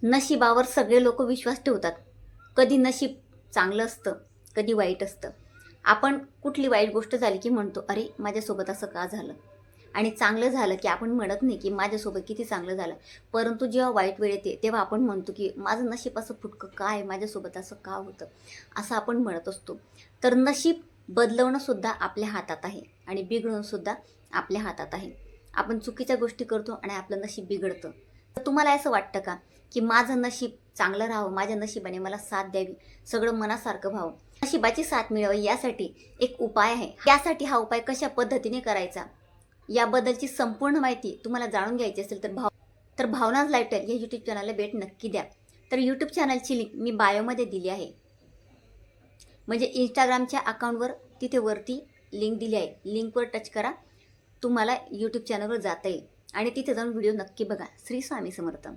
नशिबावर सगळे लोक विश्वास ठेवतात. कधी नशीब चांगलं असतं, कधी वाईट असतं. आपण कुठली वाईट गोष्ट झाली की म्हणतो, अरे माझ्यासोबत असं का झालं? आणि चांगलं झालं की आपण म्हणत नाही की माझ्यासोबत किती चांगलं झालं. परंतु जेव्हा वाईट वेळ येते तेव्हा आपण म्हणतो की माझं नशीब असं फुटकं का आहे, माझ्यासोबत असं का होतं, असं आपण म्हणत असतो. तर नशीब बदलवणंसुद्धा आपल्या हातात आहे आणि बिघडवणंसुद्धा आपल्या हातात आहे. आपण चुकीच्या गोष्टी करतो आणि आपलं नशीब बिघडतं. तर तुम्हाला असं वाटतं का की माझं नशीब चांगलं राहावं, माझ्या नशिबाने मला साथ द्यावी, सगळं मनासारखं व्हावं? नशिबाची साथ मिळावी यासाठी एक उपाय आहे. यासाठी हा उपाय कशा पद्धतीने करायचा याबद्दलची संपूर्ण माहिती तुम्हाला जाणून घ्यायची असेल तर भावनाज लाईफस्टाईल या यूट्यूब चॅनलला भेट नक्की द्या. तर यूट्यूब चॅनलची लिंक मी बायोमध्ये दिली आहे. म्हणजे इंस्टाग्रामच्या अकाउंटवर तिथे वरती लिंक दिली आहे. लिंकवर टच करा, तुम्हाला यूट्यूब चॅनलवर जाता येईल आणि तिथे जाऊन व्हिडिओ नक्की बघा. श्री स्वामी समर्थ.